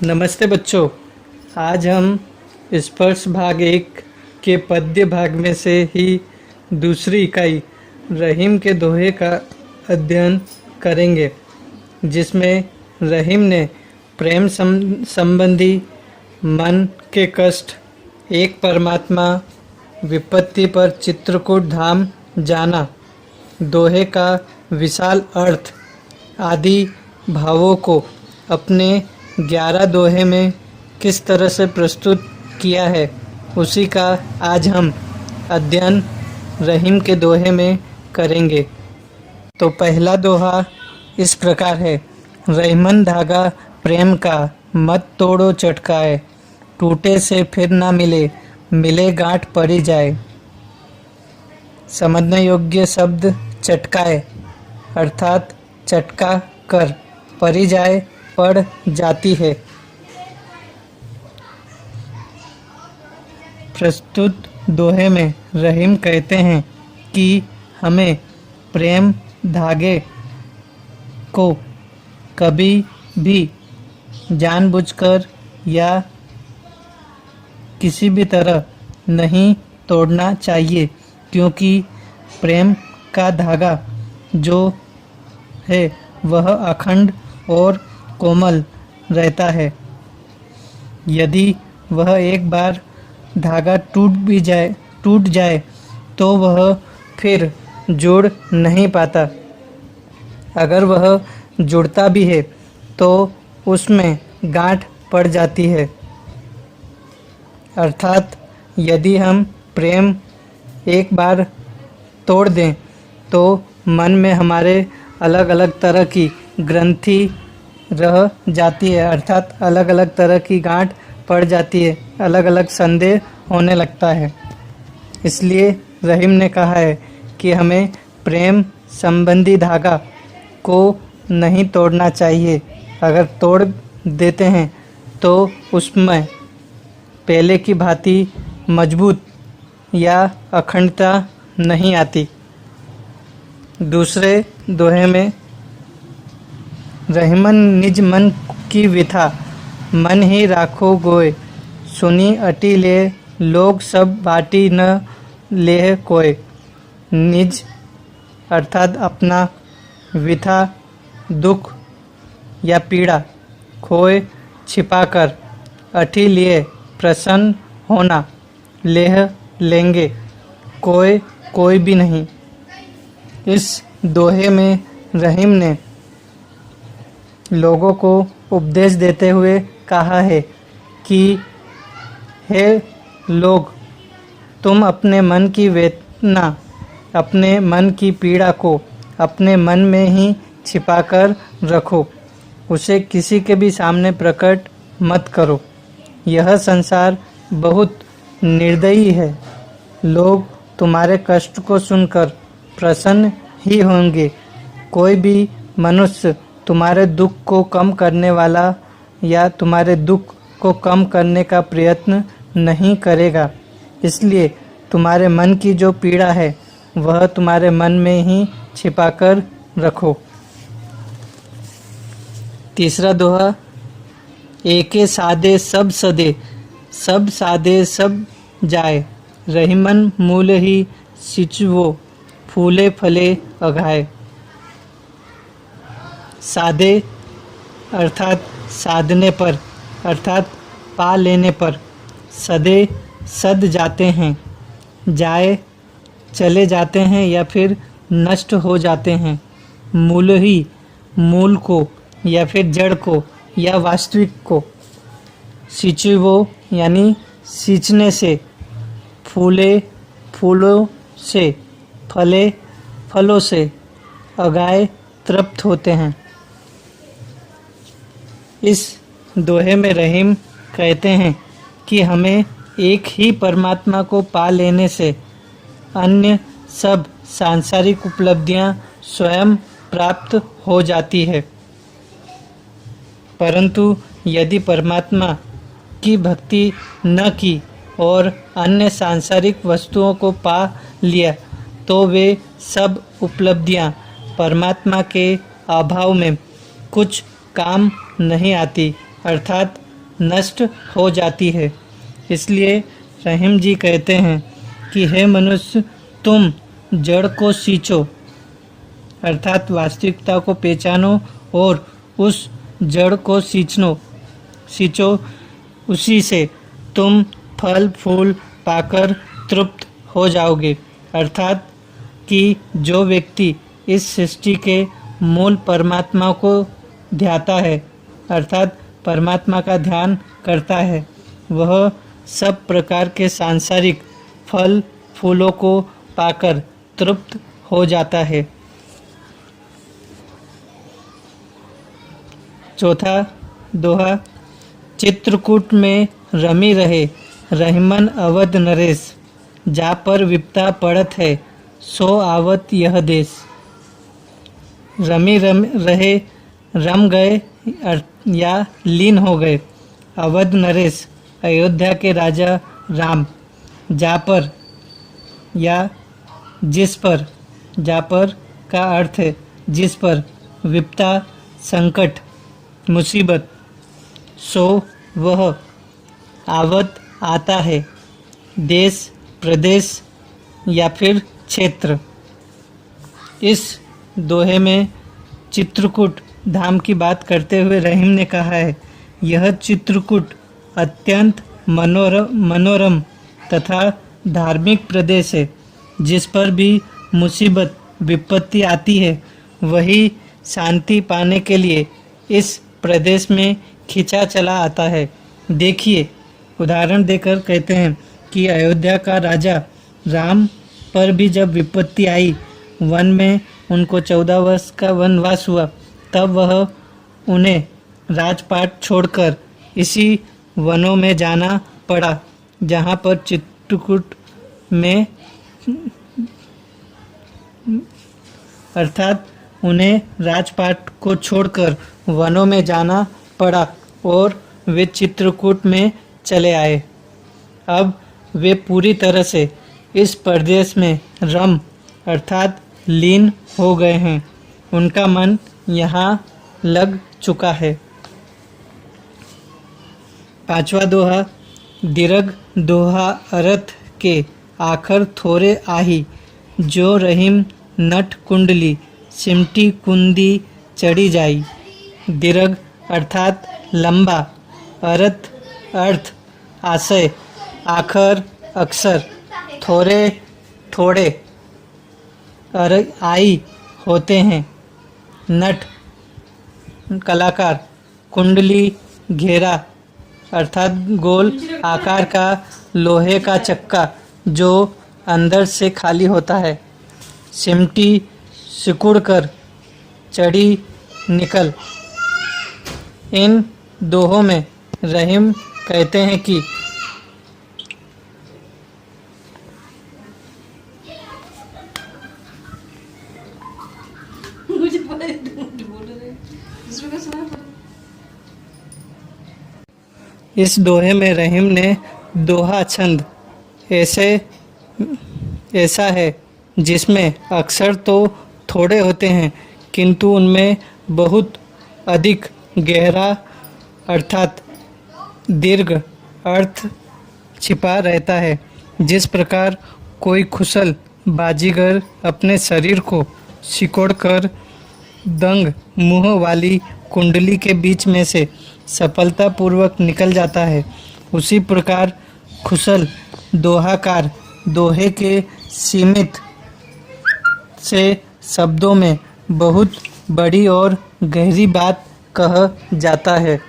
नमस्ते बच्चों। आज हम स्पर्श भाग 1 के पद्य भाग में से ही दूसरी इकाई रहीम के दोहे का अध्ययन करेंगे, जिसमें रहीम ने प्रेम संबंधी मन के कष्ट, एक परमात्मा, विपत्ति पर चित्रकूट धाम जाना, दोहे का विशाल अर्थ आदि भावों को अपने 11 दोहे में किस तरह से प्रस्तुत किया है, उसी का आज हम अध्ययन रहीम के दोहे में करेंगे। तो पहला दोहा इस प्रकार है। रहीमन धागा प्रेम का, मत तोड़ो चटकाए, टूटे से फिर ना मिले, मिले गांठ पड़ी जाए। समझने योग्य शब्द चटकाए अर्थात चटका कर, पड़ी जाए पड़ जाती है। प्रस्तुत दोहे में रहीम कहते हैं कि हमें प्रेम धागे को कभी भी जानबूझकर या किसी भी तरह नहीं तोड़ना चाहिए, क्योंकि प्रेम का धागा जो है वह अखंड और कोमल रहता है। यदि वह एक बार धागा टूट जाए तो वह फिर जुड़ नहीं पाता। अगर वह जुड़ता भी है तो उसमें गांठ पड़ जाती है। अर्थात यदि हम प्रेम एक बार तोड़ दें तो मन में हमारे अलग अलग तरह की ग्रंथि रह जाती है, अर्थात अलग अलग तरह की गांठ पड़ जाती है, अलग अलग संदेह होने लगता है। इसलिए रहीम ने कहा है कि हमें प्रेम संबंधी धागा को नहीं तोड़ना चाहिए। अगर तोड़ देते हैं तो उसमें पहले की भांति मजबूत या अखंडता नहीं आती। दूसरे दोहे में रहीमन निज मन की विथा, मन ही राखो गोय, सुनी अटी ले लोग सब बाटी न लेह कोय। निज अर्थात अपना, विथा दुख या पीड़ा, खोए छिपाकर, अटी लिए प्रसन्न होना, लेह लेंगे, कोई भी नहीं। इस दोहे में रहीम ने लोगों को उपदेश देते हुए कहा है कि हे लोग, तुम अपने मन की वेदना, अपने मन की पीड़ा को अपने मन में ही छिपाकर रखो, उसे किसी के भी सामने प्रकट मत करो। यह संसार बहुत निर्दयी है। लोग तुम्हारे कष्ट को सुनकर प्रसन्न ही होंगे। कोई भी मनुष्य तुम्हारे दुख को कम करने वाला या तुम्हारे दुख को कम करने का प्रयत्न नहीं करेगा। इसलिए तुम्हारे मन की जो पीड़ा है वह तुम्हारे मन में ही छिपाकर रखो। तीसरा दोहा। एके सादे सब सदे, सब सादे सब जाए, रहीमन मूल ही सिंचवो, फूले फले अघाए। सादे अर्थात साधने पर, अर्थात पा लेने पर, सदे सद जाते हैं, जाए चले जाते हैं या फिर नष्ट हो जाते हैं। मूल ही मूल को या फिर जड़ को या वास्तविक को, सिंचवो यानी सींचने से, फूले फूलों से, फले फलों से, अगाए तृप्त होते हैं। इस दोहे में रहीम कहते हैं कि हमें एक ही परमात्मा को पा लेने से अन्य सब सांसारिक उपलब्धियां स्वयं प्राप्त हो जाती है। परंतु यदि परमात्मा की भक्ति न की और अन्य सांसारिक वस्तुओं को पा लिया तो वे सब उपलब्धियां परमात्मा के अभाव में कुछ काम नहीं आती, अर्थात नष्ट हो जाती है। इसलिए रहीम जी कहते हैं कि हे मनुष्य, तुम जड़ को सींचो, अर्थात वास्तविकता को पहचानो और उस जड़ को सींचो, उसी से तुम फल फूल पाकर तृप्त हो जाओगे। अर्थात कि जो व्यक्ति इस सृष्टि के मूल परमात्मा को ध्याता है, अर्थात परमात्मा का ध्यान करता है, वह सब प्रकार के सांसारिक फल फूलों को पाकर तृप्त हो जाता है। चौथा दोहा, चित्रकूट में रमी रहे रहीमन अवध नरेश, जा पर विपता पड़त है सो आवत यह देश। रमी रहे, रम गए या लीन हो गए अवध नरेश, अयोध्या के राजा राम, जा पर या जिस पर, जा पर का अर्थ है जिस पर, विपता संकट मुसीबत, सो वह, आवत आता है, देश प्रदेश या फिर क्षेत्र। इस दोहे में चित्रकूट धाम की बात करते हुए रहीम ने कहा है, यह चित्रकूट अत्यंत मनोरम तथा धार्मिक प्रदेश है। जिस पर भी मुसीबत विपत्ति आती है, वही शांति पाने के लिए इस प्रदेश में खिंचा चला आता है। देखिए, उदाहरण देकर कहते हैं कि अयोध्या का राजा राम पर भी जब विपत्ति आई, वन में उनको 14 वर्ष का वनवास हुआ, तब वह उन्हें राजपाट छोड़कर इसी वनों में जाना पड़ा, जहाँ पर चित्रकूट में, अर्थात उन्हें राजपाट को छोड़कर वनों में जाना पड़ा और वे चित्रकूट में चले आए। अब वे पूरी तरह से इस प्रदेश में रम अर्थात लीन हो गए हैं। उनका मन यहाँ लग चुका है। पांचवा दोहा, दीर्घ दोहा अर्थ के आखर थोरे आही, जो रहीम नट कुंडली सिमटी कुंदी चढ़ी जाई। दीर्घ अर्थात लंबा, अर्थ आशय, आखर अक्षर, थोड़े थोड़े आई होते हैं, नट कलाकार, कुंडली घेरा अर्थात गोल आकार का लोहे का चक्का जो अंदर से खाली होता है, सिमटी सिकुड़कर, चढ़ी निकल। इन दोहों में रहीम कहते हैं कि इस दोहे में रहीम ने दोहा छंद ऐसा है जिसमें अक्षर तो थोड़े होते हैं किंतु उनमें बहुत अधिक गहरा अर्थात दीर्घ अर्थ छिपा रहता है। जिस प्रकार कोई कुशल बाजीगर अपने शरीर को सिकोड़कर दंग मुंह वाली कुंडली के बीच में से सफलतापूर्वक निकल जाता है, उसी प्रकार कुशल दोहाकार दोहे के सीमित से शब्दों में बहुत बड़ी और गहरी बात कह जाता है।